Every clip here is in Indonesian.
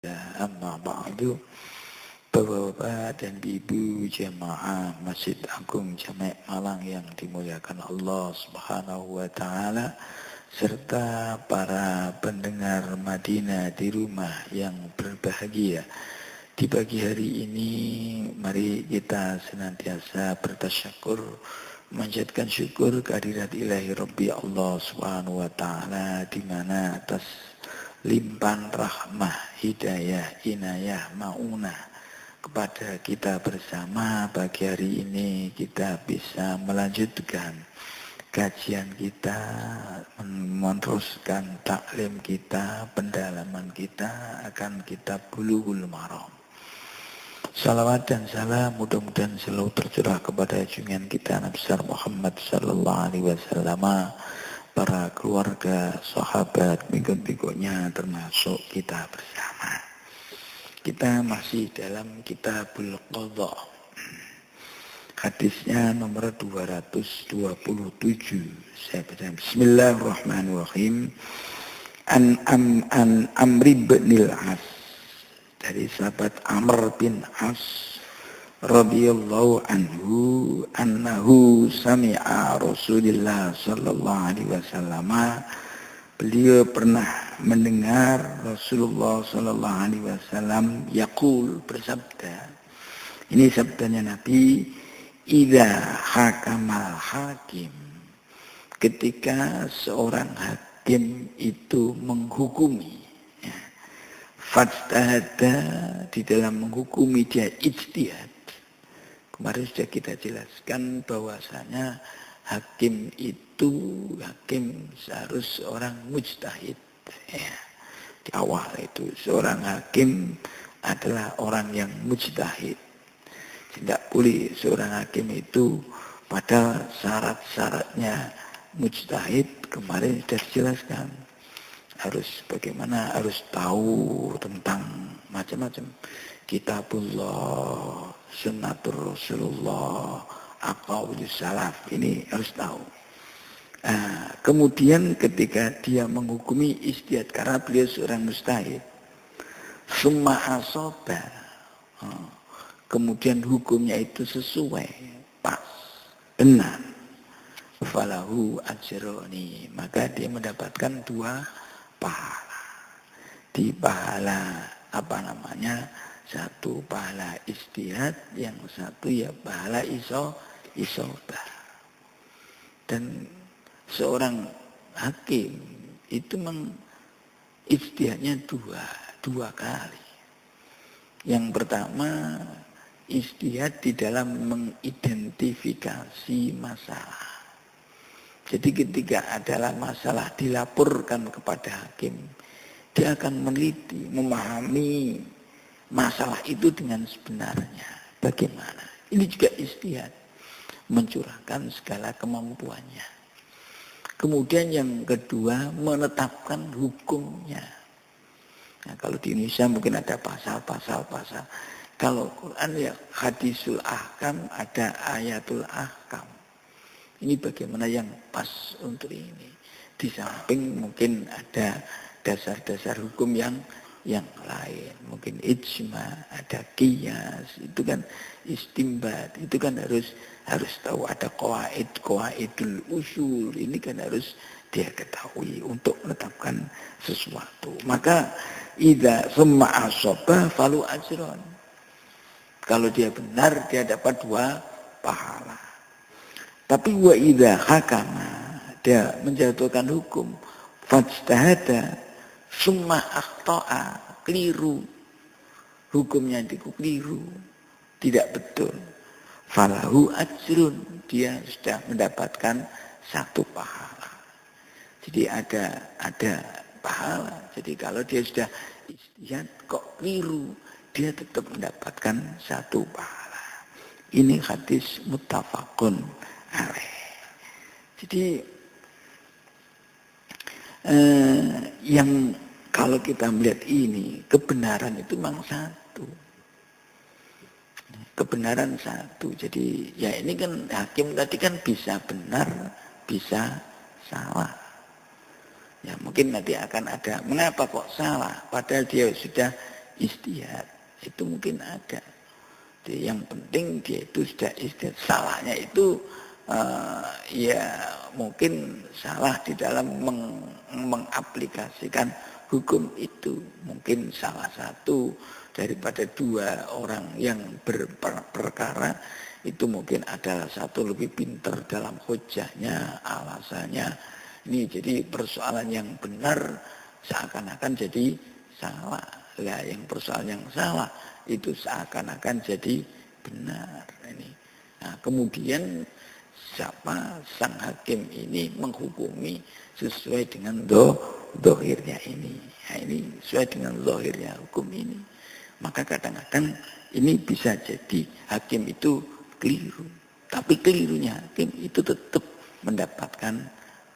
Ya, amma ba'du. Bapak-bapak dan ibu jamaah Masjid Agung Jamek Malang yang dimuliakan Allah Subhanahu wa taala, serta para pendengar Madinah di rumah yang berbahagia. Di pagi hari ini mari kita senantiasa bertasyakur, memanjatkan syukur kehadirat ilahi Rabbi Allah Subhanahu wa taala, di mana atas limpahan rahmah, hidayah, inayah, maunah kepada kita bersama pagi hari ini, kita bisa melanjutkan kajian kita, meneruskan taklim kita, pendalaman kita akan kitab Bulughul Maram. Salawat dan salam mudah-mudahan selalu tercurah kepada junjungan kita Nabi besar Muhammad sallallahu alaihi wasallam, para keluarga, sahabat, pengikut-pengikutnya, termasuk kita bersama. Kita masih dalam Kitabul Qadha. Hadisnya nomor 227. Saya baca. Bismillahirrahmanirrahim. An Amr bin Al-As, dari sahabat Amr bin As radhiyallahu anhu, annahu sami'a Rasulullah sallallahu alaihi wasallam, beliau pernah mendengar Rasulullah sallallahu alaihi wasallam yaqul, bersabda. Ini sabdanya Nabi, idza hakamal hakim, ketika seorang hakim itu menghukumi, fajtahada, di dalam menghukumi dia ijtihad. Kemarin sudah kita jelaskan bahwasanya hakim seharus seorang mujtahid. Ya, di awal itu seorang hakim adalah orang yang mujtahid. Tidak boleh seorang hakim itu pada syarat-syaratnya mujtahid kemarin sudah dijelaskan. Harus bagaimana, harus tahu tentang macam-macam kitabullah, sunnatur Rasulullah, aqwaulus salaf, ini harus tahu. Kemudian ketika dia menghukumi ijtihad, karena beliau seorang mujtahid, summa asoba, kemudian hukumnya itu sesuai, pas, benar, falahu ajroni, maka dia mendapatkan 2 pahala. Di pahala satu pahala ijtihad, yang satu ya pahala isobah. Dan seorang hakim itu ijtihadnya dua kali. Yang pertama, ijtihad di dalam mengidentifikasi masalah. Jadi ketika adalah masalah dilaporkan kepada hakim, dia akan meneliti, memahami masalah itu dengan sebenarnya. Bagaimana? Ini juga ijtihad, mencurahkan segala kemampuannya. Kemudian yang kedua, menetapkan hukumnya. Nah, kalau di Indonesia mungkin ada pasal. Kalau Quran ya hadisul ahkam, ada ayatul ahkam. Ini bagaimana yang pas untuk ini. Di samping mungkin ada dasar-dasar hukum yang lain. Mungkin ijma, ada qiyas, itu kan istimbat, itu kan harus tahu, ada qawaidul usul. Ini kan harus dia ketahui untuk menetapkan sesuatu. Maka idza summa asaba falu ajron. Kalau dia benar, dia dapat 2 pahala. Tapi wa idza hakama, dia menjatuhkan hukum, fajtahada summa akhta'a, keliru, hukumnya itu keliru, tidak betul, falahu ajrun, dia sudah mendapatkan 1 pahala. Jadi ada pahala. Jadi kalau dia sudah ijtihad kok keliru, dia tetap mendapatkan 1 pahala. Ini hadis muttafaqun alaih. Jadi yang kalau kita melihat ini, kebenaran itu memang satu. Kebenaran satu. Jadi ya ini kan hakim tadi kan bisa benar, bisa salah. Ya mungkin nanti akan ada, mengapa kok salah? Padahal dia sudah istihad. Itu mungkin ada. Jadi yang penting dia itu sudah istihad. Salahnya itu ya mungkin salah di dalam mengaplikasikan hukum itu. Mungkin salah satu daripada dua orang yang berperkara itu mungkin adalah satu lebih pintar dalam hujahnya, alasannya. Ini jadi persoalan yang benar seakan-akan jadi salah. Lah yang persoalan yang salah itu seakan-akan jadi benar. Ini. Nah, kemudian siapa sang hakim ini menghukumi sesuai dengan dohirnya ini. Nah, ini sesuai dengan dohirnya hukum ini. Maka kadang-kadang ini bisa jadi hakim itu keliru. Tapi kelirunya hakim itu tetap mendapatkan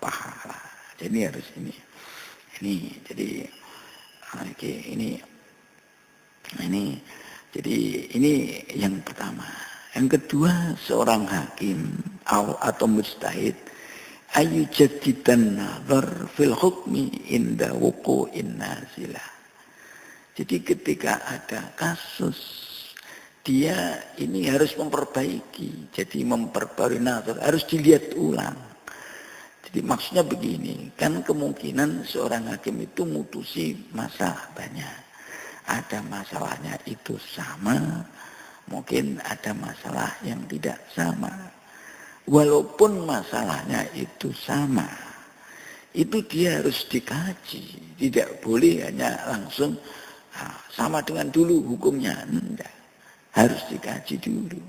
pahala. Jadi harus ini. Ini jadi oke, ini jadi ini yang pertama. Yang kedua, seorang hakim atau mujtahid ayu jadidan nazar fil hukmi inda wuqu'in nazilah. Jadi ketika ada kasus dia ini harus memperbaiki. Jadi memperbarui nazar, harus dilihat ulang. Jadi maksudnya begini, kan kemungkinan seorang hakim itu mutusi masalah banyak. Ada masalahnya itu sama, mungkin ada masalah yang tidak sama. Walaupun masalahnya itu sama, itu dia harus dikaji. Tidak boleh hanya langsung sama dengan dulu hukumnya. Tidak. Harus dikaji dulu.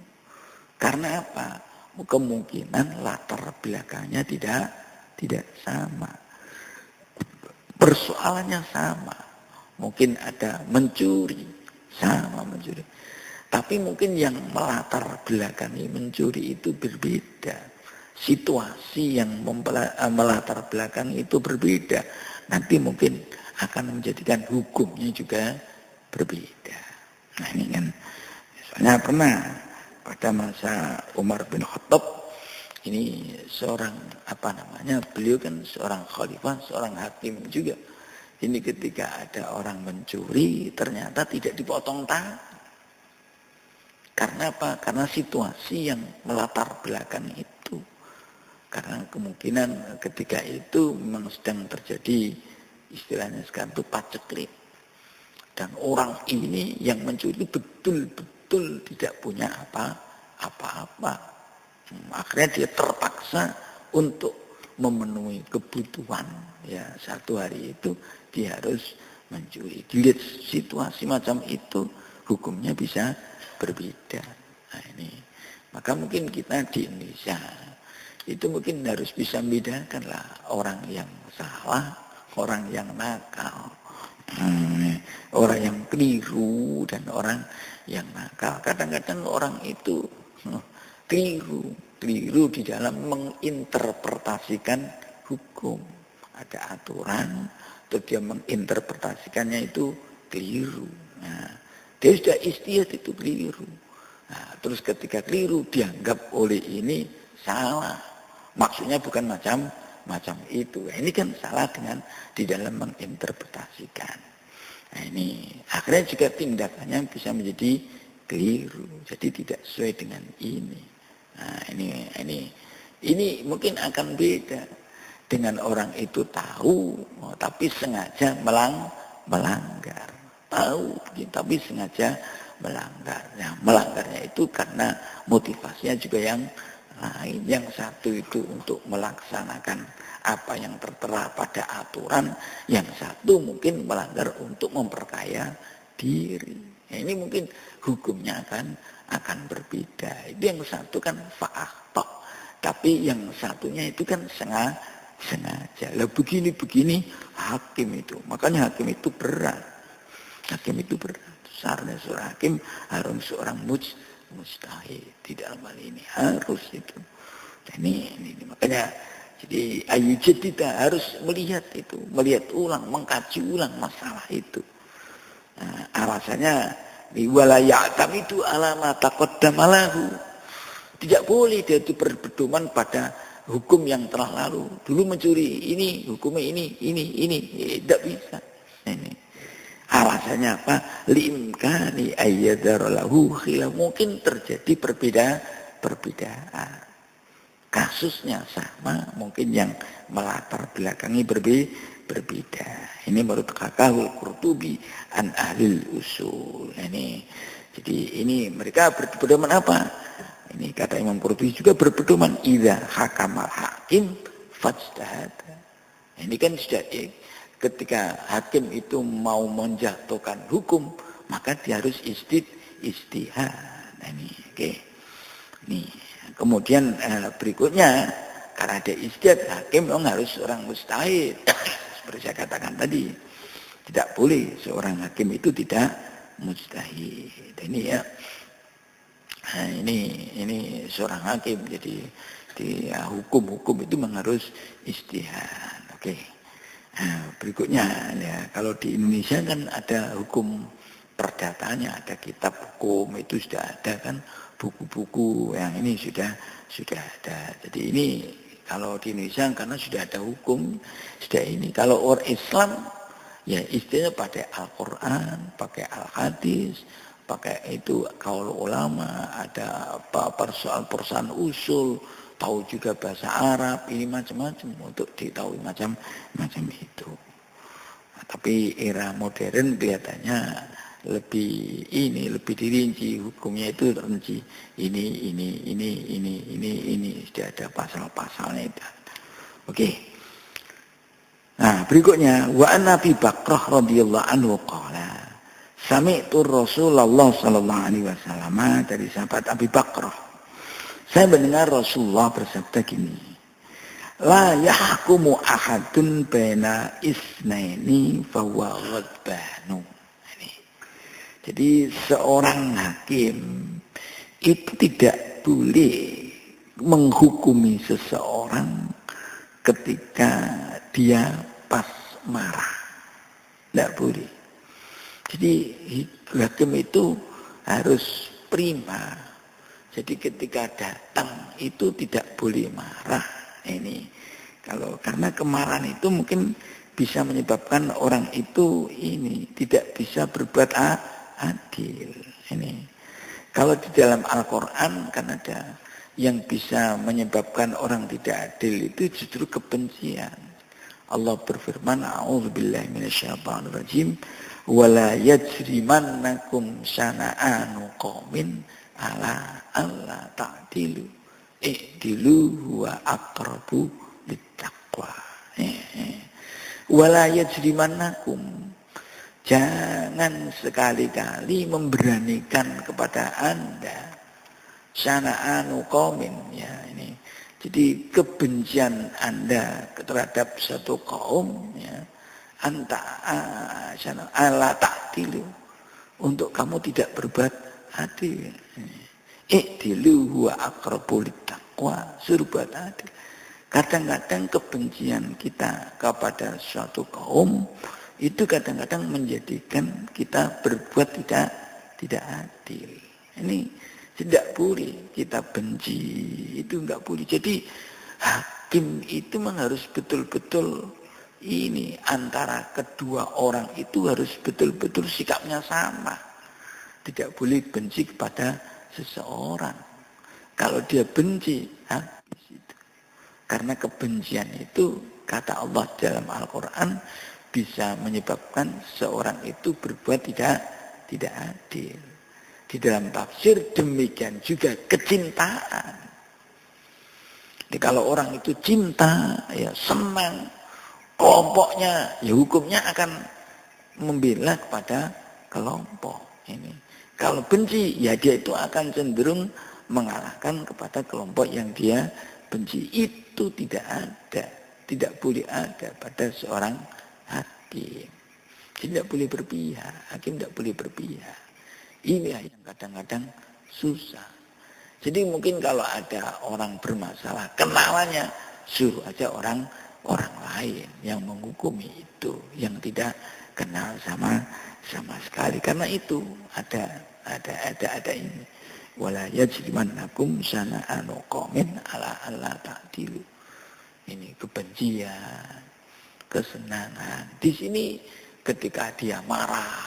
Karena apa? Kemungkinan latar belakangnya tidak sama. Persoalannya sama. Mungkin ada mencuri, sama mencuri. Tapi mungkin yang melatar belakangi mencuri itu berbeda. Situasi yang melatar belakangi itu berbeda. Nanti mungkin akan menjadikan hukumnya juga berbeda. Nah ini kan, misalnya pernah pada masa Umar bin Khattab, ini seorang beliau kan seorang khalifah, seorang hakim juga. Ini ketika ada orang mencuri, ternyata tidak dipotong tangan. Karena apa? Karena situasi yang melatar belakang itu. Karena kemungkinan ketika itu memang sedang terjadi, istilahnya sekarang itu paceklik. Dan orang ini yang mencuri betul-betul tidak punya apa-apa. Akhirnya dia terpaksa untuk memenuhi kebutuhan. Ya, satu hari itu dia harus mencuri. Dilihat situasi macam itu, hukumnya bisa berbeda. Nah ini, maka mungkin kita di Indonesia itu mungkin harus bisa membedakan lah orang yang salah, orang yang nakal, orang yang keliru dan orang yang nakal. Kadang-kadang orang itu keliru di dalam menginterpretasikan hukum. Ada aturan, terus dia menginterpretasikannya itu keliru. Nah, dia sudah istihad itu keliru. Nah, terus ketika keliru dianggap oleh ini salah. Maksudnya bukan macam itu. Nah, ini kan salah dengan di dalam menginterpretasikan. Nah, ini akhirnya juga tindakannya bisa menjadi keliru. Jadi tidak sesuai dengan ini. Nah, ini mungkin akan beda. Dengan orang itu tahu, tapi sengaja melanggar. Tahu, tapi sengaja melanggar. Nah, melanggarnya itu karena motivasinya juga yang lain. Yang satu itu untuk melaksanakan apa yang tertera pada aturan. Yang satu mungkin melanggar untuk memperkaya diri. Nah, ini mungkin hukumnya akan berbeda. Itu yang satu kan fa'akhta'. Tapi yang satunya itu kan sengaja. Lah begini hakim itu. Makanya hakim itu berat. Hakim itu berat. Seharusnya seorang hakim harus seorang mujtahid di dalam hal ini. Harus itu. Dan ini makanya jadi ayu kita harus melihat itu. Melihat ulang, mengkaji ulang masalah itu. Nah, alasannya wilayah kami itu alama taqaddama lahu. Tidak boleh dia itu berpedoman pada hukum yang telah lalu. Dulu mencuri ini, hukumnya ini. Tidak bisa. Ini. Alasan Alasannya apa? Limkani ayyadarolahu khilaf. Mungkin terjadi perbedaan. Kasusnya sama, mungkin yang melatar belakangi berbeda. Ini menurut Kakahul Qurtubi an ahlil usul. Jadi ini mereka berpedoman apa? Ini kata Imam Qurtubi juga berpedoman idza hakamal hakim fajtahad. Ini kan sudah ketika hakim itu mau menjatuhkan hukum, maka dia harus istihad. Oke. Nih, kemudian berikutnya karena ada istihad, hakim memang harus orang mujtahid. Seperti saya katakan tadi, tidak boleh seorang hakim itu tidak mujtahid. Ini ya. Nah, ini seorang hakim, jadi di hukum-hukum itu memang harus istihad. Oke. Nah, berikutnya ya, kalau di Indonesia kan ada hukum perdatanya, ada kitab hukum itu sudah ada kan, buku-buku yang ini sudah ada. Jadi ini kalau di Indonesia karena sudah ada hukum, sudah ini. Kalau orang Islam ya istilahnya pakai Al-Quran, pakai Al-Hadis, pakai itu kaul ulama, ada apa persoalan usul, tahu juga bahasa Arab, ini macam-macam untuk diketahui macam-macam itu. Nah, tapi era modern kelihatannya lebih dirinci, hukumnya itu rinci. Ini sudah ada pasal-pasalnya itu. Oke. Nah, berikutnya wa an Abi Bakrah radhiyallahu anhu qala sami'tu Rasulullah sallallahu alaihi wasallam, dari sahabat Abi Bakrah. Saya mendengar Rasulullah bersabda gini. La yahkumu ahadun baina isnaini fa huwa ghadbanu. Jadi seorang hakim itu tidak boleh menghukumi seseorang ketika dia pas marah. Tidak boleh. Jadi hakim itu harus prima. Jadi ketika datang itu tidak boleh marah. Ini karena kemarahan itu mungkin bisa menyebabkan orang itu ini tidak bisa berbuat adil. Ini kalau di dalam Al-Quran kan ada yang bisa menyebabkan orang tidak adil itu justru kebencian. Allah berfirman, a'udzubillahi minasyaitonirrajim, wala yajrimannakum syana'anu qaumin ala alla ta'dilu i'dilu huwa aqrabu littaqwa. Wala yajrimannakum, jangan sekali-kali memberanikan kepada Anda syana'anu qaumin, ya ini. Jadi kebencian Anda terhadap satu kaum, ya, ala ta'dilu, untuk kamu tidak berbuat adil. I'dilu huwa aqrabu littaqwa, suruh buat adil. Kadang-kadang kebencian kita kepada suatu kaum itu kadang-kadang menjadikan kita berbuat tidak adil. Ini tidak boleh kita benci, itu enggak boleh. Jadi hakim itu memang harus betul-betul ini antara kedua orang itu harus betul-betul sikapnya sama. Tidak boleh benci kepada seseorang. Kalau dia benci, habis itu. Karena kebencian itu kata Allah dalam Al-Quran bisa menyebabkan seorang itu berbuat tidak adil. Di dalam tafsir demikian juga kecintaan. Jadi kalau orang itu cinta, ya senang, kelompoknya, ya hukumnya akan membela kepada kelompok ini. Kalau benci, ya dia itu akan cenderung mengalahkan kepada kelompok yang dia benci. Itu tidak ada, tidak boleh ada pada seorang hakim. Tidak boleh berpihak, hakim tidak boleh berpihak. Ini yang kadang-kadang susah. Jadi mungkin kalau ada orang bermasalah, kenalannya suruh aja orang lain yang menghukumi itu, yang tidak kenal sama sekali. Karena itu ada ini. Wala yajrimannakum syana'anu qaumin ala alla ta'dilu. Ini kebencian, kesenangan. Di sini ketika dia marah,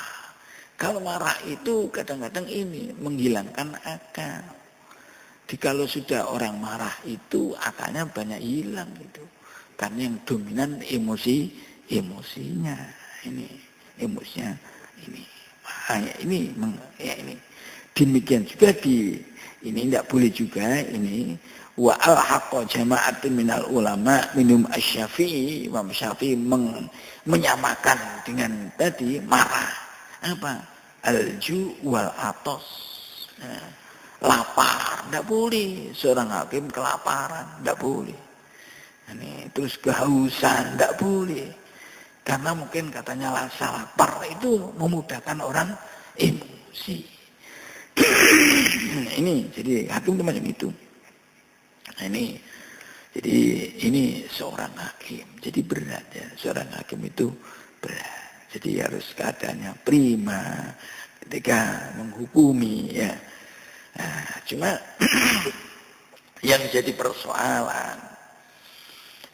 Kalau marah itu kadang-kadang ini menghilangkan akal. Jadi kalau sudah orang marah itu akalnya banyak hilang gitu. Karena yang dominan emosinya. Ini emosinya ini. Makanya ini ini. Demikian juga ini tidak boleh juga ini wa al-haqqa jama'atun minal ulama minum asy-Syafi'i, Imam Syafi'i menyamakan dengan tadi marah apa alju wal atos, lapar tidak boleh, seorang hakim kelaparan tidak boleh, ini terus kehausan tidak boleh, karena mungkin katanya rasa lapar itu memudahkan orang emosi. Ini jadi hakim itu macam itu. Nah, jadi ini seorang hakim. Jadi berat ya, seorang hakim itu berat. Jadi harus keadaannya prima ketika menghukumi ya. Nah, cuma yang jadi persoalan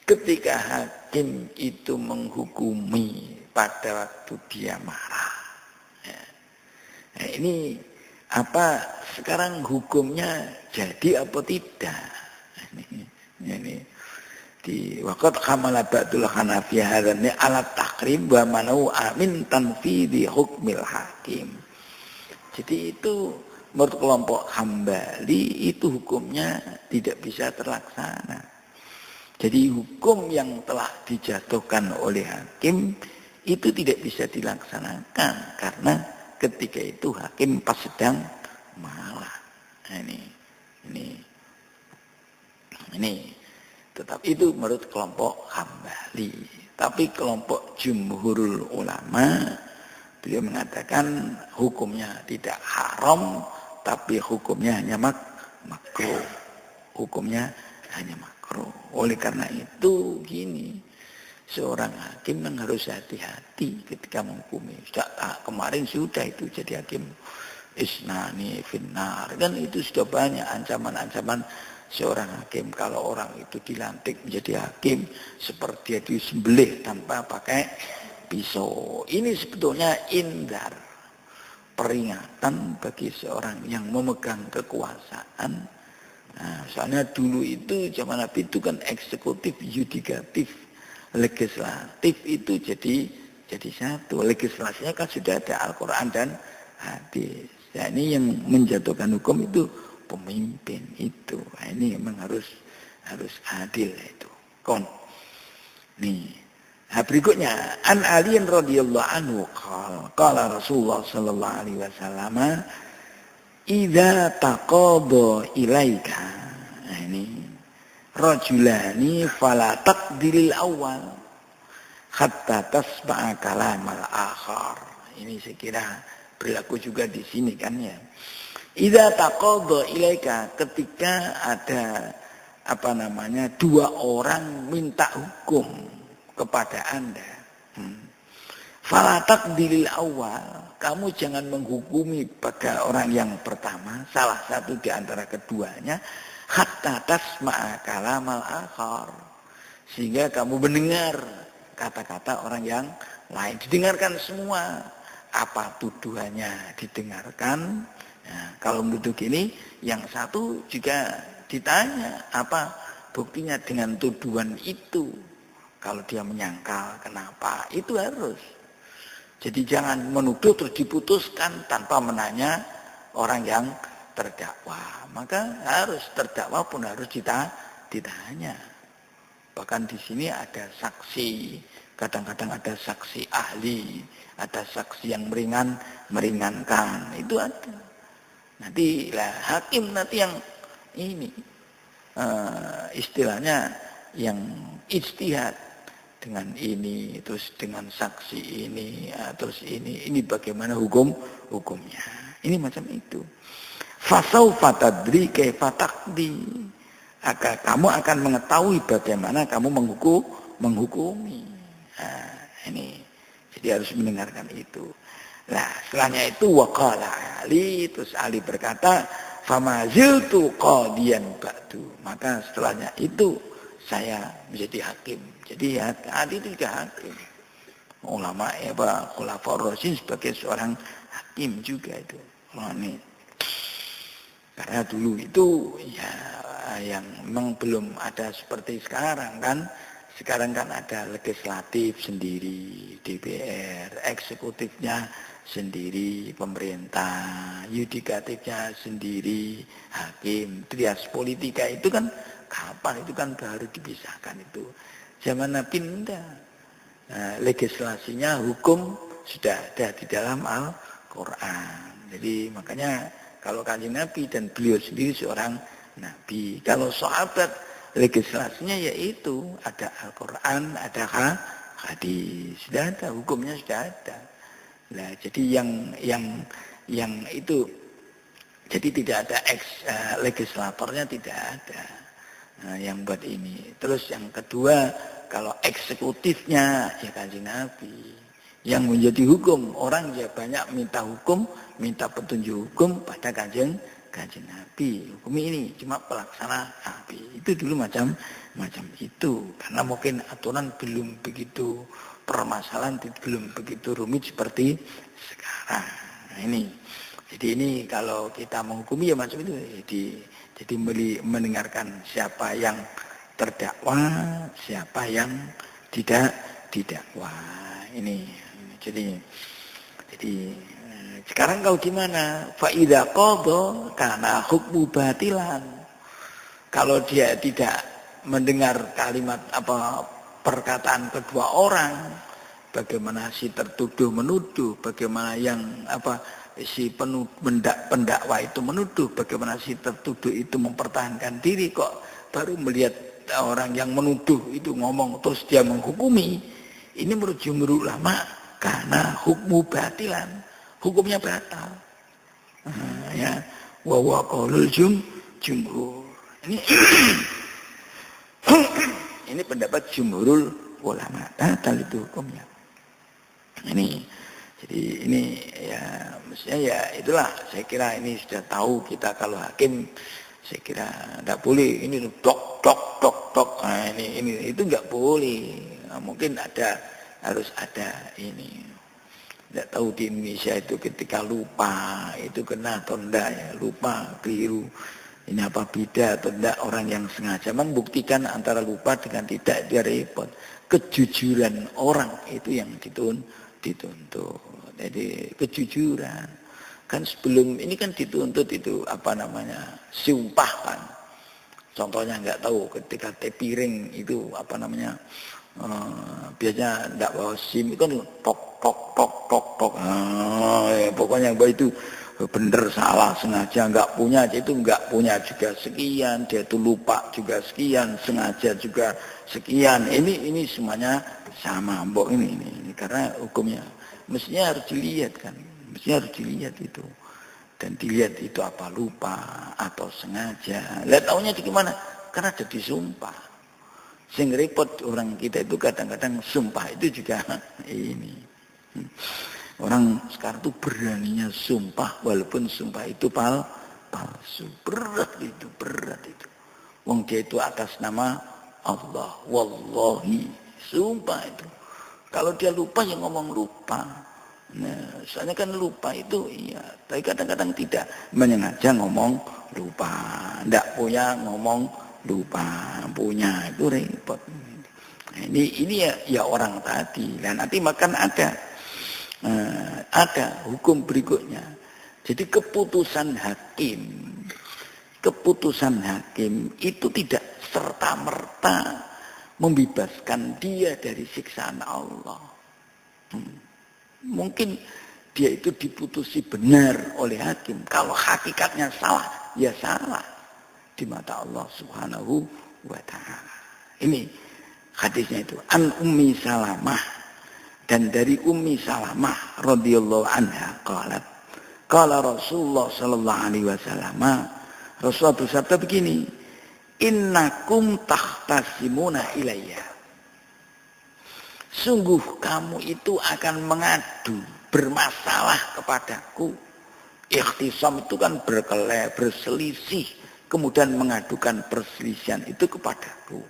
ketika hakim itu menghukumi pada waktu dia marah. Ya. Nah, ini apa sekarang hukumnya jadi apa tidak? Ini di waqad hamala ba'dul hanafiyah hadzani ala takrib wa manau amin tanfidhi hukmil hakim. Jadi itu menurut kelompok Hambali itu hukumnya tidak bisa terlaksana. Jadi hukum yang telah dijatuhkan oleh hakim itu tidak bisa dilaksanakan karena ketika itu hakim pas sedang marah. Nah, ini tetap itu menurut kelompok Hambali. Tapi kelompok jumhurul ulama beliau mengatakan hukumnya tidak haram, tapi hukumnya hanya makruh. Hukumnya hanya makruh. Oleh karena itu gini, seorang hakim yang harus hati-hati ketika menghukumi. Kemarin sudah itu jadi hakim isnani finnar. Kan itu sudah banyak ancaman-ancaman seorang hakim. Kalau orang itu dilantik menjadi hakim seperti dia disembelih tanpa pakai pisau. Ini sebetulnya indar, peringatan bagi seorang yang memegang kekuasaan. Nah, soalnya dulu itu zaman Nabi itu kan eksekutif, yudikatif, legislatif itu jadi satu. Legislasinya kan sudah ada Al-Quran dan hadis. Nah, ini yang menjatuhkan hukum itu pemimpin itu. Nah, ini memang harus adil itu. Nih. Nah, berikutnya an Ali radhiyallahu anhu qala Rasulullah sallallahu alaihi wasallam idza taqada ilaika. Nah, ini rajulani fala taqdilil awal hatta tasma'a kalamal akhar. Ini saya kira berlaku juga di sini kan ya. Idza taqada ilaika, ketika ada dua orang minta hukum kepada Anda. Fala taqdilil awal, kamu jangan menghukumi pada orang yang pertama, salah satu di antara keduanya, hatta tasma'a kalamal akhar, sehingga kamu mendengar kata-kata orang yang lain, didengarkan semua, apa tuduhannya didengarkan. Nah, kalau menuduh ini, yang satu juga ditanya apa buktinya dengan tuduhan itu. Kalau dia menyangkal, kenapa? Itu harus. Jadi jangan menuduh terus diputuskan tanpa menanya orang yang terdakwa. Maka harus terdakwa pun harus ditanya. Bahkan di sini ada saksi, kadang-kadang ada saksi ahli, ada saksi yang meringankan, itu ada. Nanti lah hakim nanti yang ini istilahnya yang ijtihad. Dengan ini, terus dengan saksi ini, terus ini bagaimana hukumnya. Ini macam itu. Fasaufa tadri kaifa taqdi. Kamu akan mengetahui bagaimana kamu menghukumi. Nah, ini. Jadi harus mendengarkan itu. Nah, setelahnya itu waqala Ali, terus Ali berkata, famaziltu qadiyan ba'du. Maka setelahnya itu saya menjadi hakim. Jadi Ali itu juga hakim. ulama khulafaur rasyidin sebagai seorang hakim juga itu. Oh, ini karena dulu itu ya yang memang belum ada seperti sekarang kan. Sekarang kan ada legislatif sendiri, DPR, eksekutifnya sendiri, pemerintah, yudikatifnya sendiri, hakim, trias politika itu kan kapan itu kan baru dipisahkan itu. Zaman Nabi enggak. Nah, legislasinya hukum sudah ada di dalam Al-Quran. Jadi makanya kalau Kanjeng Nabi dan beliau sendiri seorang Nabi. Kalau sahabat legislasinya yaitu ada Al-Quran, ada hadis, sudah ada hukumnya sudah ada. Nah, jadi yang itu jadi tidak ada legislatornya tidak ada. Nah, yang buat ini. Terus yang kedua, kalau eksekutifnya ya Kanjeng Nabi. Yang menjadi hukum, orang ya banyak minta hukum, minta petunjuk hukum pada Kanjeng Nabi. Hukum ini cuma pelaksana Nabi. Itu dulu macam itu. Karena mungkin aturan belum begitu, permasalahan belum begitu rumit seperti sekarang. Nah, ini. Jadi ini kalau kita menghukumi ya macam itu. Jadi mendengarkan siapa yang terdakwa, siapa yang tidak didakwa. Ini. Jadi sekarang kau gimana? Fa idza qadha kana hukmu batilan. Kalau dia tidak mendengar kalimat perkataan kedua orang, bagaimana si tertuduh menuduh, bagaimana yang si pendakwa itu menuduh, bagaimana si tertuduh itu mempertahankan diri, kok baru melihat orang yang menuduh itu ngomong terus dia menghukumi. Ini menurut jumhur ulama karena hukmu batilan, hukumnya batal. Ya, wa wa qaulul jumhur. Ini pendapat jumhurul ulama, batal itu hukumnya. Jadi ini ya mestinya ya itulah, saya kira ini sudah tahu kita kalau hakim, saya kira enggak boleh ini tok. Nah, ini itu enggak boleh. Nah, mungkin harus ada ini. Enggak tahu di Indonesia itu ketika lupa itu kena atau enggak ya, lupa keliru. Ini apa beda atau enggak orang yang sengaja membuktikan antara lupa dengan tidak, dia repot. Kejujuran orang itu yang dituntut. Jadi kejujuran. Kan sebelum ini kan dituntut itu sumpah kan. Contohnya enggak tahu ketika piring itu biasanya enggak bawa SIM itu kan tok. Ya, pokoknya itu bener salah sengaja enggak punya itu enggak punya juga sekian, dia itu lupa juga sekian, sengaja juga sekian. Ini semuanya sama mbok ini karena hukumnya mestinya harus dilihat kan. Mestinya harus dilihat itu. Dan dilihat itu apa lupa atau sengaja. Lihat taunya di mana? Karena jadi sumpah. Sing repot orang kita itu kadang-kadang sumpah itu juga ini. Orang sekarang tuh beraninya sumpah walaupun sumpah itu palsu. Berat itu. Wong dia itu atas nama Allah. Wallahi. Sumpah itu. Kalau dia lupa ya ngomong lupa. Nah, soalnya kan lupa itu iya, tapi kadang-kadang tidak menyengaja ngomong lupa. Ndak punya ngomong lupa, punya itu repot. Nah, ini ya orang tadi. Dan nanti makan ada hukum berikutnya. Jadi keputusan hakim itu tidak serta-merta membebaskan dia dari siksaan Allah. Mungkin dia itu diputusi benar oleh hakim. Kalau hakikatnya salah, ya salah di mata Allah Subhanahu wa ta'ala. Ini hadisnya itu. An Ummi Salamah. Dan dari Ummi Salamah radhiyallahu anha qalat. Qala Rasulullah sallallahu alaihi wasallam. Rasulullah bersabda begini. Innakum tahtasimuna ilayya. Sungguh kamu itu akan mengadu, bermasalah kepadaku. Ikhtisam itu kan berkelahi, berselisih, kemudian mengadukan perselisihan itu kepadaku.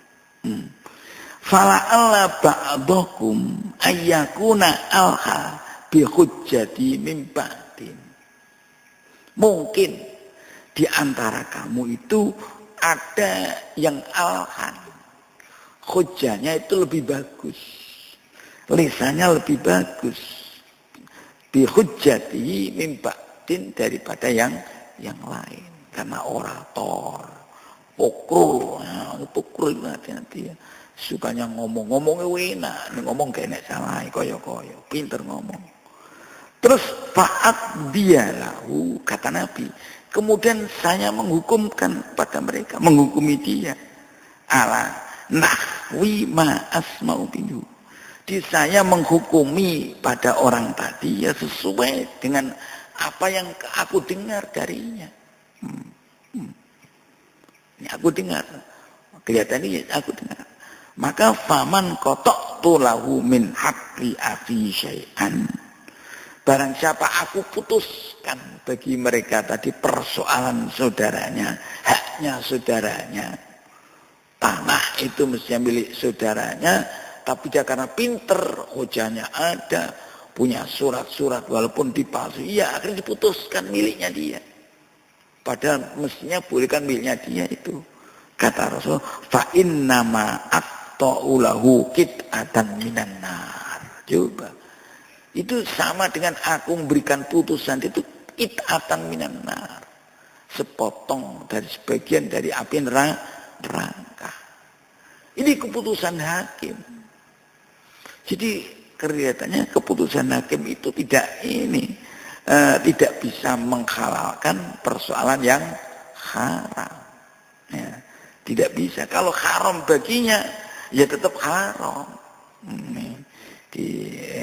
Fala'alla ba'dakum ayyakuna alha bi hujjati min ba'din. Mungkin di antara kamu itu ada yang alhan. Hujjahnya itu lebih bagus. Lisannya lebih bagus. Bi hujjati min ba'din daripada yang lain. Karena orator, pokro, pokro itu hati-hati ya. Sukanya ngomongnya enak, ngomong gak enak salah, koyo-koyo, pinter ngomong. Terus fa'at dia lahu, kata Nabi. Kemudian saya menghukumkan pada mereka, menghukumi dia. Ala nahwi ma asma'u minhu. Di saya menghukumi pada orang tadi ya sesuai dengan apa yang aku dengar darinya. Ini aku dengar. Kelihatannya aku dengar. Maka faman qata'tu lahu min haqqi afi syai'an. Barang siapa aku putuskan bagi mereka tadi persoalan saudaranya, haknya saudaranya. Tanah itu mestinya milik saudaranya, tapi dia karena pinter, hujahnya ada, punya surat-surat walaupun dipalsu, ya akhirnya diputuskan miliknya dia. Padahal mestinya bolehkan miliknya dia itu. Kata Rasul, fa innama at-ta'ulahu qit'atan minan nar. Coba. Itu sama dengan aku memberikan putusan itu qit'atan minan nar. Sepotong dari sebagian dari api neraka. Ini keputusan hakim. Jadi kelihatannya keputusan hakim itu tidak bisa menghalalkan persoalan yang haram. Ya, tidak bisa. Kalau haram baginya, ya tetap haram.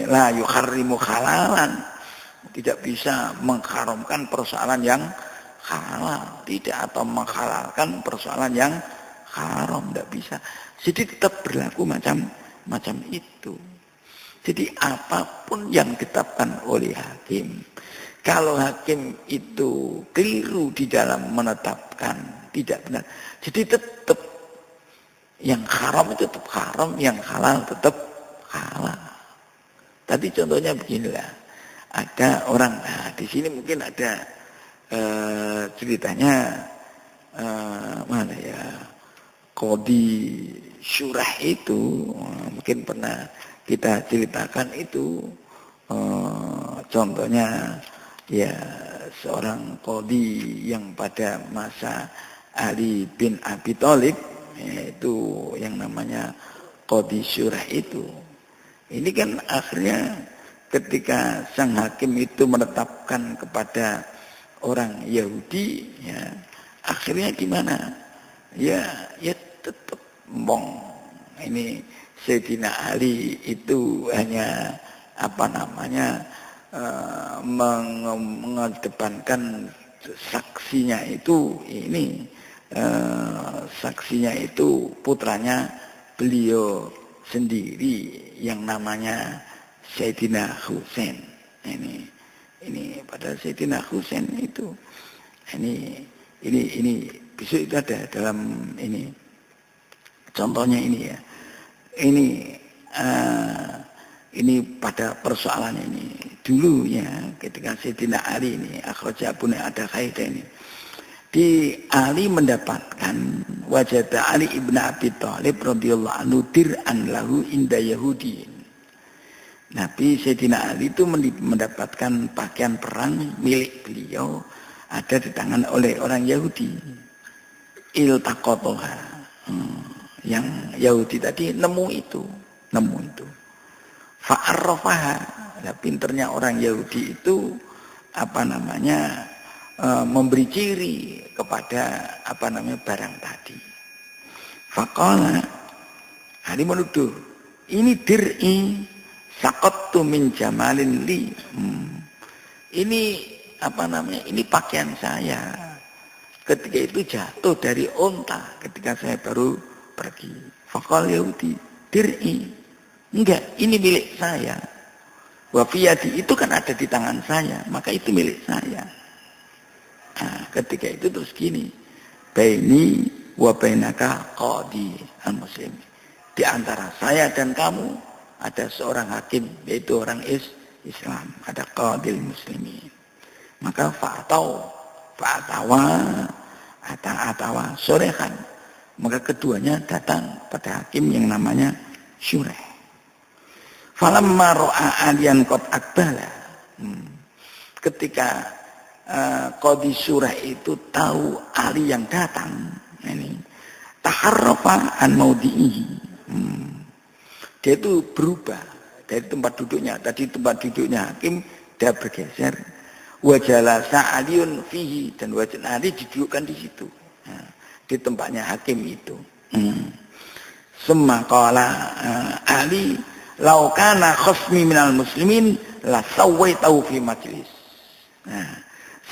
La yuharrimu halalan. Tidak bisa mengharamkan persoalan yang halal. Tidak, atau menghalalkan persoalan yang haram. Tidak bisa. Jadi tetap berlaku macam itu. Jadi apapun yang ditetapkan oleh hakim, kalau hakim itu keliru di dalam menetapkan, tidak benar. Jadi tetap yang haram itu tetap haram, yang halal tetap halal. Tadi contohnya beginilah, ada orang, di sini mungkin ada ceritanya mana ya, Qadhi Syurah itu mungkin pernah kita ceritakan itu. Contohnya ya seorang qadhi yang pada masa Ali bin Abi Thalib, itu yang namanya Qadhi Syurah itu. Ini kan akhirnya ketika sang hakim itu menetapkan kepada orang Yahudi, ya akhirnya gimana? Ya tetap ini Sayyidina Ali itu hanya mengedepankan saksinya itu saksinya itu putranya beliau sendiri yang namanya Sayyidina Husain. Ini pada Sayyidina Husain itu ini besok itu ada dalam ini contohnya ini ya. Ini pada persoalan ini dulu ya, ketika Sayyidina Ali ini akhraja Abu ada kaidah ini. Di Ali mendapatkan wajada Ali ibn Abi Thalib radhiyallahu anhu dir'an lahu inda Yahudi. Nabi Sayyidina Ali itu mendapatkan pakaian perang milik beliau ada di tangan oleh orang Yahudi. Iltaqataha. Yang Yahudi tadi nemu itu. Fa'arrafaha. Nah, pinternya orang Yahudi itu memberi ciri kepada barang tadi. Faqala, Ali menuduh, ini dir'i saqattu min jamalin li. Ini ini pakaian saya. Ketika itu jatuh dari unta ketika saya baru pergi. Faqala Yahudi, dir'i. Enggak, ini milik saya. Wafiyadi itu kan ada di tangan saya, maka itu milik saya. Nah, ketika itu terus gini, baini wa bainaka qadhi al-muslim. di antara saya dan kamu ada seorang hakim, yaitu orang Islam, ada qadil muslimin. Maka fa'atawa sorehan. Maka keduanya datang pada hakim yang namanya Syureh. Falamma ra'a aliyan qad akbala. Ketika Qadhi Syureh itu tahu Ali yang datang, ini taharrafa an maudihi. Dia itu berubah dari tempat duduknya. Tadi tempat duduknya hakim, dia bergeser. Wajalasa aliyun fihi, dan wajah Ali didudukkan di situ. Nah, di tempatnya hakim itu. Semakala Ali laukana khasmi minal muslimin la sawaitahu fi majlis. Nah,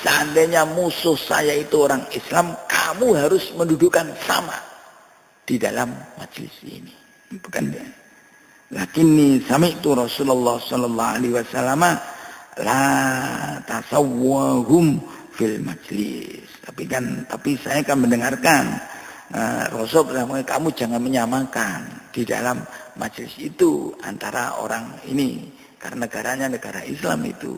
seandainya musuh saya itu orang Islam, kamu harus mendudukkan sama di dalam majlis ini. Bukan ya? Lakinni sami'tu Rasulullah sallallahu alaihi wasallam la tasawwahum fil majlis. Tapi saya kan mendengarkan Rasul bilang, kamu jangan menyamakan di dalam majelis itu antara orang ini, karena negaranya negara Islam itu.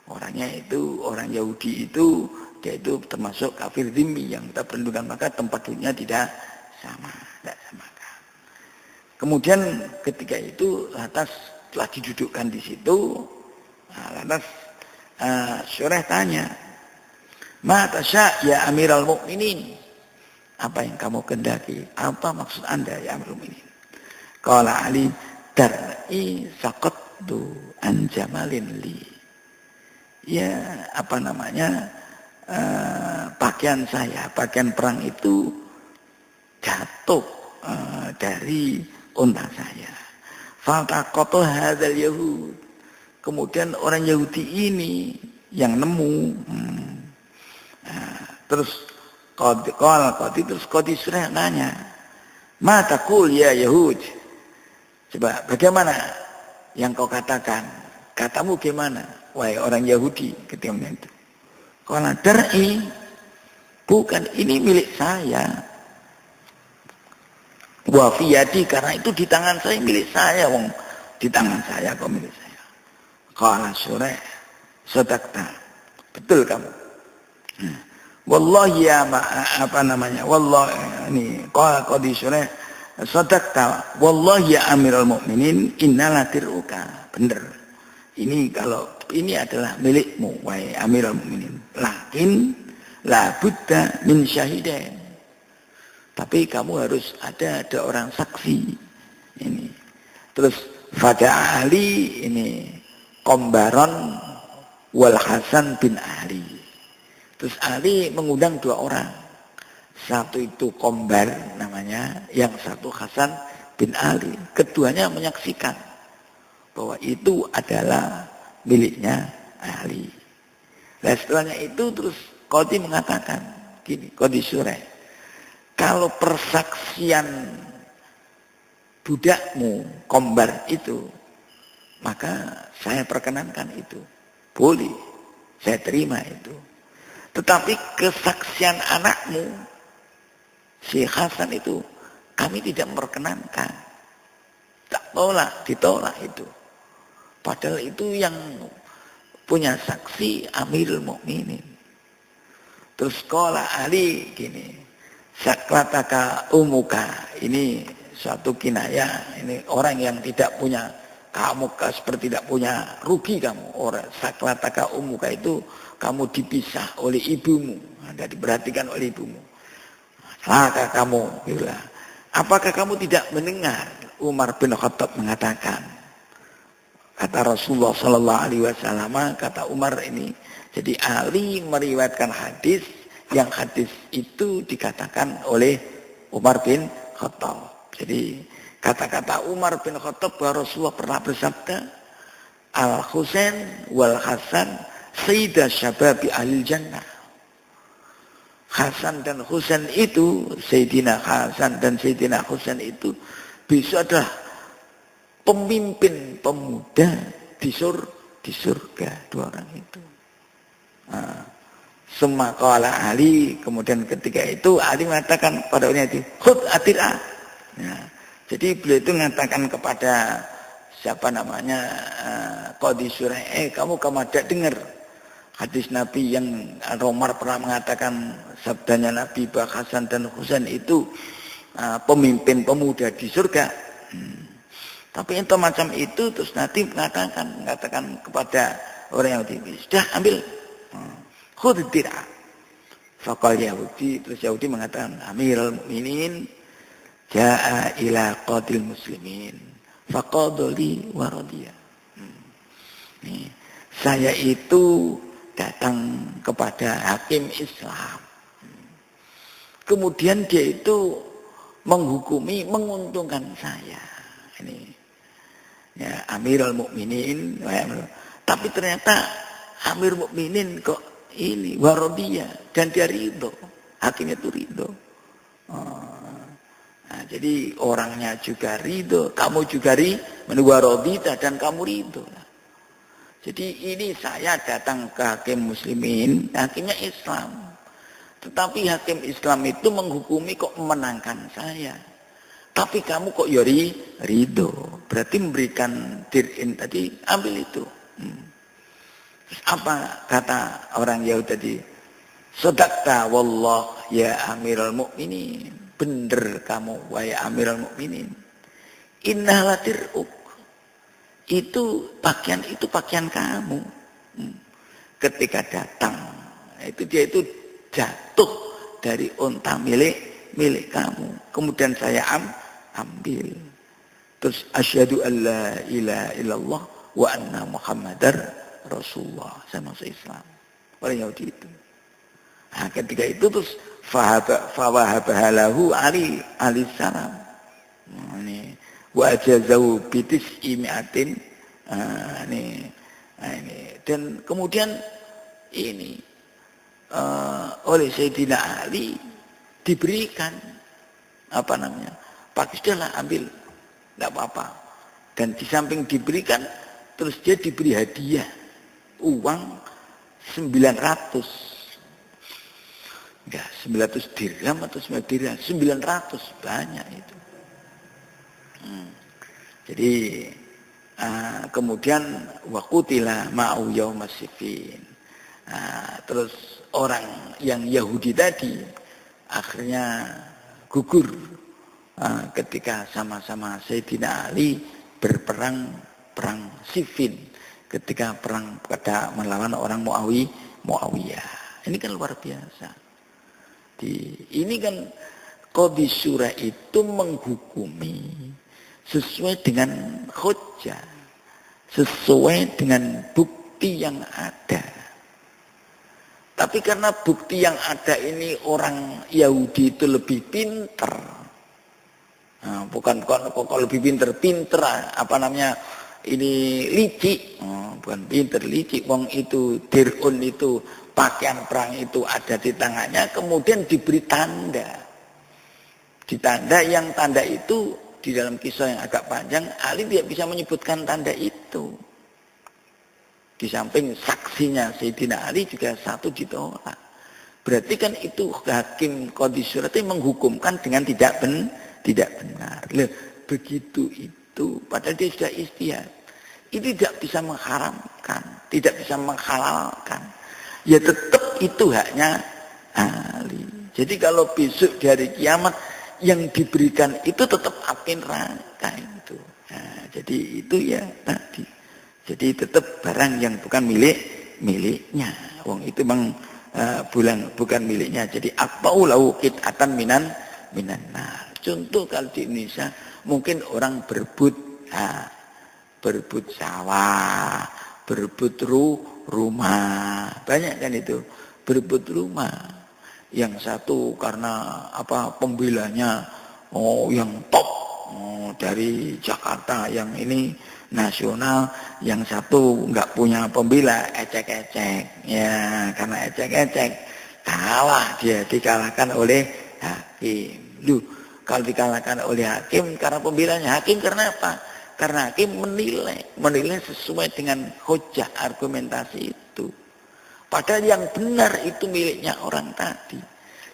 Orangnya itu, orang Yahudi itu, dia itu termasuk kafir dhimmi yang kita perlukan, maka tempat duduknya tidak sama, tidak samakan. Kemudian ketika itu lantas telah didudukkan di situ, lantas Syureh tanya, ma tasya ya Amiral Mukminin, apa yang kamu kehendaki? Apa maksud Anda ya Amirul Mukminin? Qala Ali dar'i saqattu an jamalin li. Ya, apa namanya? Pakaian saya, pakaian perang itu jatuh dari unta saya. Faltaqatu hadzal yahud. Kemudian orang Yahudi ini yang nemu. Terus Qadhi Syureh nanya, ma taqul ya Yahud? Coba bagaimana yang kau katakan? Katamu gimana? Wahai orang Yahudi ketika itu. Qala dar'i, bukan, ini milik saya. Wa fi yadi, karena itu di tangan saya, milik saya, wong di tangan saya kok milik saya. Qala Syureh, sadaqta. Betul kamu. Wallahi ya apa namanya? Wallahi ini Qadhi Syureh, sadaqta. Wallahi ya Amirul Mukminin, innala tiruka. Benar. Ini kalau ini adalah milikmu wahai Amirul Mukminin. Lakin la budda min syahidain. Tapi kamu harus ada orang saksi. Ini. Terus Fada Ali ini Kombaron wal Hasan bin Ali. Terus Ali mengundang 2 orang. Satu itu Kombar namanya, yang satu Hasan bin Ali. Keduanya menyaksikan bahwa itu adalah miliknya Ali. Nah, setelahnya itu terus Qadhi mengatakan gini, Qadhi Syureh, kalau persaksian budakmu Kombar itu, maka saya perkenankan itu, boleh, saya terima itu. Tetapi kesaksian anakmu si Hasan itu kami tidak memperkenankan, tak ditolak itu. Padahal itu yang punya saksi Amirul Mukminin. Terus qala Ali gini, saklataka umuka, ini suatu kinayah, ini orang yang tidak punya, kamu seperti tidak punya, rugi kamu. Orang saklataka umuka itu kamu dipisah oleh ibumu, tidak diperhatikan oleh ibumu. Celaka kamu, bila. Apakah kamu tidak mendengar Umar bin Khattab mengatakan, kata Rasulullah Sallallahu Alaihi Wasallam, kata Umar ini, jadi Ali meriwayatkan hadis, yang hadis itu dikatakan oleh Umar bin Khattab. Jadi kata-kata Umar bin Khattab bahwa Rasulullah pernah bersabda, Al-Husain wal Hasan sayyidah syababi ahli jannah. Hasan dan Husain itu, Sayyidina Hasan dan Sayyidina Husain itu besok adalah pemimpin pemuda di surga, 2 orang itu. Semakala Ali, kemudian ketika itu Ali mengatakan pada orang itu, khud atirah. Nah, Jadi beliau itu mengatakan kepada siapa namanya Qadhi Surah, kamu ada dengar hadis Nabi yang Umar pernah mengatakan sabdanya Nabi bahwa Hasan dan Husain itu pemimpin pemuda di surga. Tapi itu macam itu terus nanti mengatakan kepada orang Yahudi, sudah ambil khudh dir'a. Faqal Yahudi, terus Yahudi mengatakan, Amirul Mukminin ja'a ila qadil muslimin faqadoli wa radiya. Saya itu datang kepada hakim Islam. Kemudian dia itu menghukumi, menguntungkan saya. Ini ya Amirul Mukminin, tapi ternyata Amirul Mukminin kok ini warodia dan dia ridho, hakimnya itu ridho. Nah, jadi orangnya juga ridho, kamu juga warodita dan kamu ridho. Jadi ini saya datang ke hakim muslimin, hakimnya Islam. Tetapi hakim Islam itu menghukumi kok menangkan saya. Tapi kamu kok yori ridho, berarti memberikan dir'in tadi, ambil itu. Terus apa kata orang Yahudi tadi? Sodakta wallah ya Amirul Mukminin. Bener kamu wahai Amirul Mukminin. Innaha latir'uk. Itu pakaian kamu. Ketika datang, dia itu jatuh dari unta milik kamu. Kemudian saya ambil. Terus asyhadu alla ilaha illallah wa anna Muhammadar Rasulullah. Saya masuk Islam. Orang Yahudi itu. Nah, ketika itu terus fawahabahalahu Ali salam. Ini wa jazahu bitis imiatin. Ini dan kemudian ini oleh Sayyidina Ali diberikan pakai sudahlah ambil, tidak apa-apa. Dan di samping diberikan, terus dia diberi hadiah uang 900 dirham atau 9 dirham, 900 banyak itu. Jadi kemudian waqutila ma'u yaumas sifin. Terus orang yang Yahudi tadi akhirnya gugur ketika sama-sama Sayyidina Ali perang Siffin, ketika perang pada melawan orang Muawiyah. Ini kan luar biasa. Ini kan Qadhi Surah itu menghukumi sesuai dengan hujjah, sesuai dengan bukti yang ada. Tapi karena bukti yang ada ini orang Yahudi itu lebih pinter. Bukan kok lebih pinter ini licik. Bukan pinter, licik. Wong itu dir'un itu, pakaian perang itu ada di tangannya, kemudian diberi tanda. Ditanda yang tanda itu di dalam kisah yang agak panjang, Ali tidak bisa menyebutkan tanda itu. Di samping saksinya Sayyidina Ali juga satu ditolak. Berarti kan itu hakim Qadhi Surah itu menghukumkan dengan tidak benar. Loh, begitu itu padahal dia sudah ijtihad. Ini tidak bisa mengharamkan, tidak bisa menghalalkan. Ya tetap itu haknya Ali. Jadi kalau besok di hari kiamat yang diberikan itu tetap api neraka itu. Nah, jadi itu ya tadi. Jadi tetap barang yang bukan miliknya. Wong itu memang bukan miliknya. Jadi aqta'u qit'atan minan nar. Contoh kalau di Indonesia mungkin orang berebut sawah, berebut rumah. Banyak kan itu berebut rumah. Yang satu karena pembelanya yang top dari Jakarta, yang ini nasional, yang satu nggak punya pembela, ecek-ecek. Ya, karena ecek-ecek kalah, dia dikalahkan oleh hakim. Kalau dikalahkan oleh hakim karena pembelanya hakim, karena apa? Karena hakim menilai sesuai dengan hujjah argumentasi itu. Padahal yang benar itu miliknya orang tadi.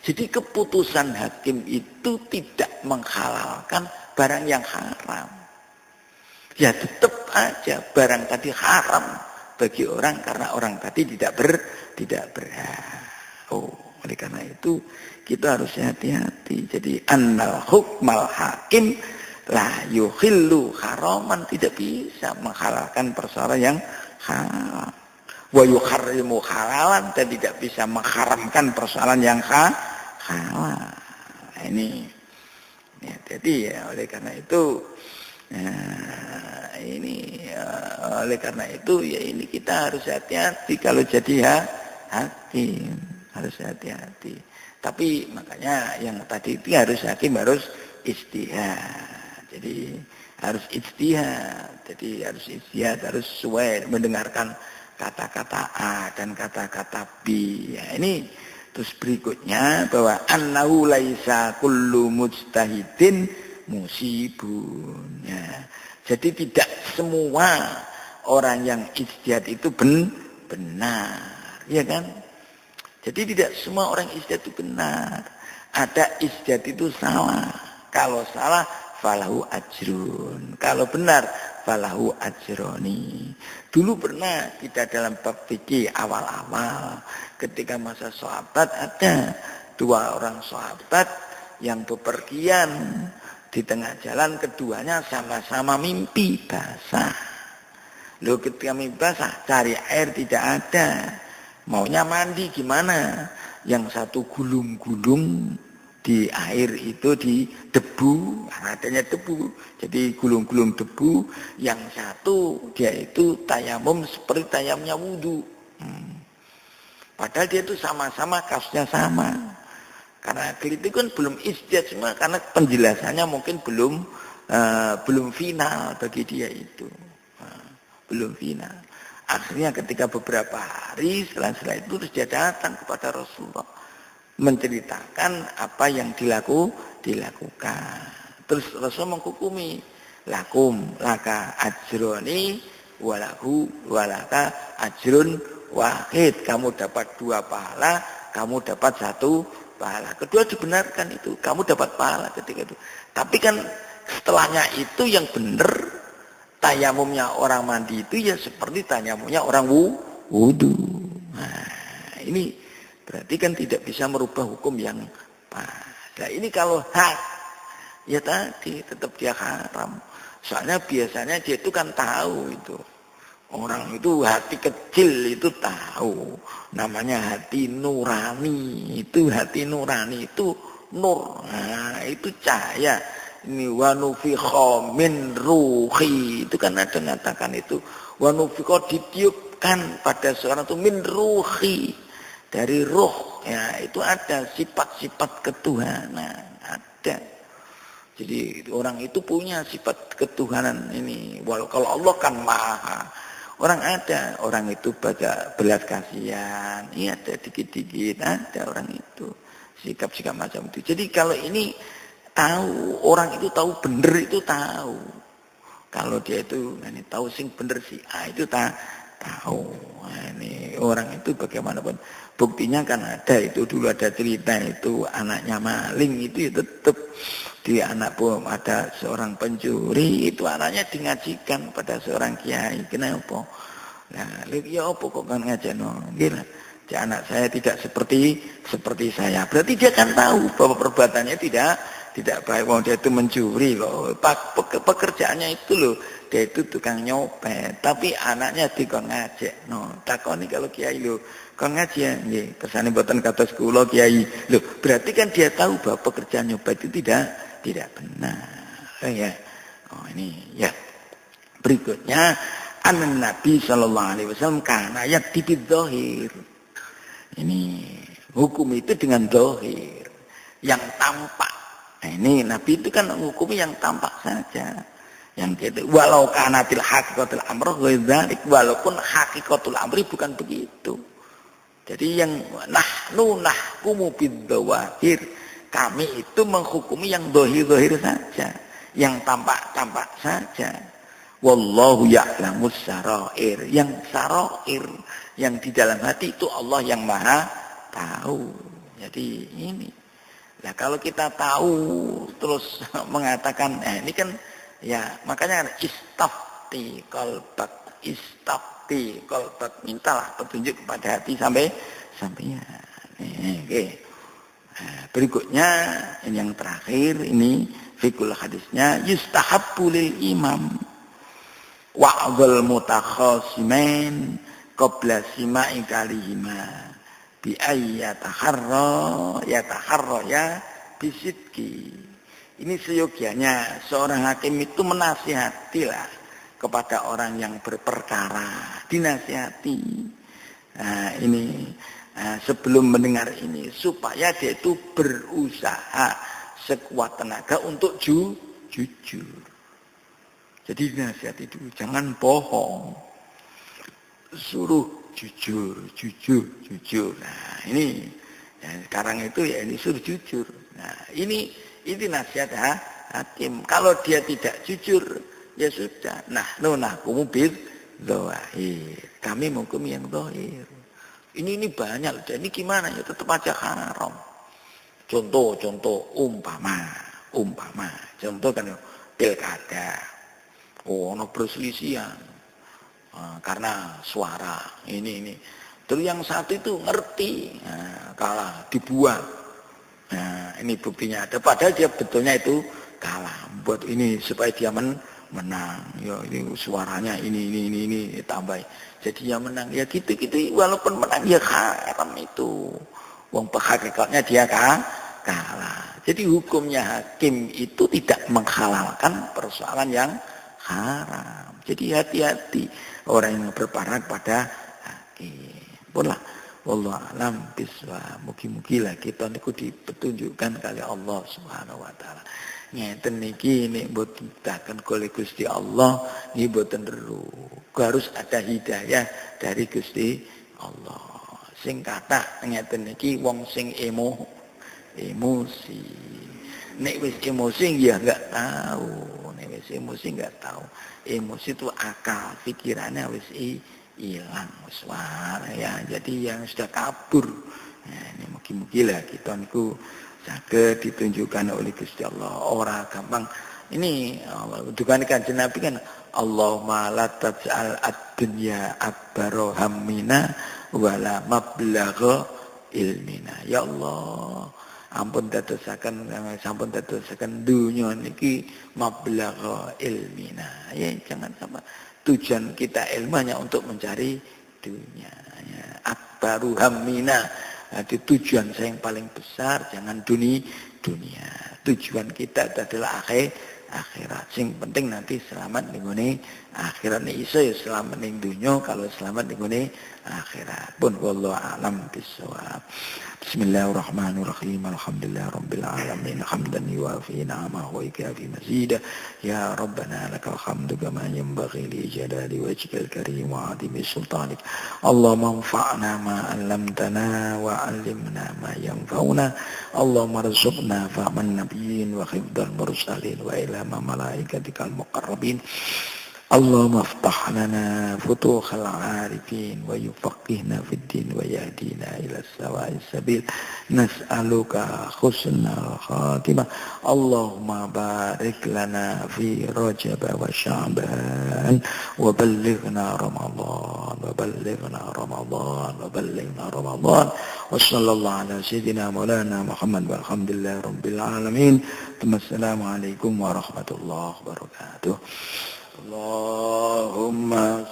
Jadi keputusan hakim itu tidak menghalalkan barang yang haram. Ya tetap aja barang tadi haram bagi orang karena orang tadi tidak berhak. Oleh karena itu kita harus hati-hati. Jadi annal hukmal hakim la yuhillu haraman, tidak bisa menghalalkan perkara yang haram. Wa yuharrimu halalan, dan tidak bisa mengharamkan persoalan yang halal. Nah, ini ya, jadi ya oleh karena itu oleh karena itu ya ini kita harus hati-hati kalau jadi hakim, harus hati-hati. Tapi makanya yang tadi itu harus hakim harus ijtihad. Jadi harus ijtihad. Jadi harus ijtihad, harus sesuai mendengarkan kata-kata A dan kata-kata B. Ya, ini terus berikutnya bahwa annahu laisa kullu mujtahidin musibun. Ya. Jadi tidak semua orang yang ijtihad itu benar, ya kan? Jadi tidak semua orang ijtihad itu benar. Ada ijtihad itu salah. Kalau salah falahu ajrun. Kalau benar falahu ajroni. Dulu pernah kita dalam bab fikih awal-awal ketika masa sahabat ada 2 orang sahabat yang bepergian. Di tengah jalan keduanya sama-sama mimpi basah. Loh, ketika mimpi basah cari air tidak ada. Maunya mandi gimana? Yang satu gulung-gulung di air itu di debu, adanya debu. Jadi gulung-gulung debu. Yang satu dia itu tayamum seperti tayamumnya wudu. Padahal dia itu sama-sama kasusnya sama. Karena itu kan belum ijtihad semua, karena penjelasannya mungkin belum final bagi dia itu. Belum final. Akhirnya ketika beberapa hari setelah itu terus dia datang kepada Rasulullah menceritakan apa yang dilakukan. Terus Rasul menghukumi, laka ajroni walaka ajrun wahid. Kamu dapat 2 pahala, kamu dapat 1 pahala. Kedua dibenarkan itu, kamu dapat pahala ketika itu. Tapi kan setelahnya itu yang benar tayamumnya orang mandi itu ya seperti tayamumnya orang wudu. Nah, ini berarti kan tidak bisa merubah hukum yang pas. Nah, ini kalau hak ya tadi tetap dia haram. Soalnya biasanya dia itu kan tahu itu. Orang itu hati kecil itu tahu, namanya hati nurani. Itu hati nurani itu nur, nah, itu cahaya. Ini wanufikha min ruhi, itu kan ada mengatakan itu wanufikha ditiupkan pada seorang itu min ruhi, dari ruh. Ya, itu ada sifat-sifat ketuhanan, ada. Jadi orang itu punya sifat ketuhanan ini. Walau kalau Allah kan maha. Orang ada, orang itu pada belas kasihan, iya ada dikit-dikit, ada orang itu sikap-sikap macam itu. Jadi kalau ini tahu, orang itu tahu bener itu tahu. Kalau dia itu ini tahu sing bener si A itu tahu. Nah, ini orang itu bagaimanapun buktinya kan ada itu dulu ada cerita itu anaknya maling itu ya tetap di anak pun ada seorang pencuri itu anaknya dingajikan pada seorang kiai. Kenapa? Nah, ya apa kok kan ngajeno? Gila. Anak saya tidak seperti saya. Berarti dia kan tahu bahwa perbuatannya tidak baik. Wong dia itu mencuri loh. Pekerjaannya itu loh. Dia itu tukang nyopet. Tapi anaknya dikon ngajak. No, takoni kalau kiai loh. Kon ngaji ya, nggih. Kersane mboten kados kula kiai. Loh, berarti kan dia tahu bahwa pekerjaan nyopet itu tidak benar. Ya. Oh, ini ya. Berikutnya Nabi sallallahu alaihi wasallam kana yakti bidzahir. Ini hukum itu dengan zahir, yang tampak. Nah, ini Nabi itu kan menghukumi yang tampak saja. Yang gitu, walau kanatil haqiqatul amr ghaidzalik, walaupun hakikatul amri bukan begitu. Jadi yang nahkumu bidzawahir, kami itu menghukumi yang zahir-zahir saja, yang tampak-tampak saja. Wallahu ya'lamus sarair, yang sarair, yang di dalam hati itu Allah yang maha tahu. Jadi ini Nah kalau kita tahu terus mengatakan, ini kan ya makanya istafti qalbak, mintalah petunjuk kepada hati sampai. Oke. Nah, berikutnya ini yang terakhir ini fikul hadisnya yustahabbu lil imam wa'dhul mutakhasimain qabla sima'i kalihima bi ayyataharra ya bisidki. Ini seyogianya seorang hakim itu menasihatilah kepada orang yang berperkara, dinasihati. Nah, ini sebelum mendengar ini supaya dia itu berusaha sekuat tenaga untuk jujur. Jadi nasihati dulu, jangan bohong. Suruh jujur. Nah, ini ya, sekarang itu ya ini suruh jujur. Nah, ini nasihat hakim. Kalau dia tidak jujur, ya sudah. Nahkumu bil dzahir. Kami menghukum yang zahir. Ini banyak, jadi gimana ya tetap aja haram. Contoh umpama. Contoh kan pilkada. Ono perselisihan karena suara ini. Terus yang satu itu ngerti, kalah dibuat. Nah, ini buktinya ada. Padahal dia betulnya itu kalah. Buat ini supaya dia menang. Ya ini suaranya ini tambah. Jadi yang menang ya gitu walaupun menang ya haram itu. Wong hakikatnya dia kalah. Jadi hukumnya hakim itu tidak menghalalkan persoalan yang haram. Jadi hati-hati orang yang berparang pada hakim. Punlah wallahu alam bisawab. Mugi-mugilah kita niku dipetunjukkan kali Allah Subhanahu wa taala. Ngeten niki nek mboten ditaken oleh Gusti Allah niki mboten teru. Harus ada hidayah dari Gusti Allah. Sing kathah ngeten niki wong sing emosi. Nek wis emosi ya enggak tahu. Nek wis emosi enggak tahu. Emosi itu akal, pikirannya wis hilang suara ya. Jadi yang sudah kabur. Nah, ini mugi-mugilah kita niku saged ditunjukkan oleh Gusti Allah. Ora gampang. Ini dukane Kanjeng Nabi kan Allahumma la taj'al ad-dunya akbara hammina wala mablagha ilmina. Ya Allah, sampun dadosaken dunya niki mablagha ilmina. Ya jangan sampai tujuan kita ilmu hanya untuk mencari dunia. Ya, akbaru hammina. Jadi tujuan saya yang paling besar jangan dunia. Tujuan kita adalah akhirat. Sing penting nanti selamat ning akhirat nih iso ya selamat ning dunya kalau selamat ning akhirat. Pun wallahu alam bisawab. Bismillahirrahmanirrahim. Alhamdulillahirabbil alamin. Hamdan yuwafi ni'amahu wa yukafi mazidah. Ya Rabbana lakal hamdu kama yanbaghi li jalali wajhikal karim wa 'azimi sultanik. Allahumma anfa'na ma 'allamtana wa 'allimna ma yanfa'una. Allahumma arzuqna fahman nabiyyin wa hifdzal mursalin wa ilhama malaikatikal muqarrabin. Allahumma aftah lana futuhal arifin wa yufaqqihna fid din wa yahdina ila sawa'is sabil. Nas'aluka husnal khatimah. Allahumma barik lana fi Rajab wa Sya'ban wa ballighna Ramadan wa sallallahu ala sayyidina maulana Muhammad walhamdulillahi rabbil alamin. Assalamualaikum warahmatullahi wabarakatuh. Allahumma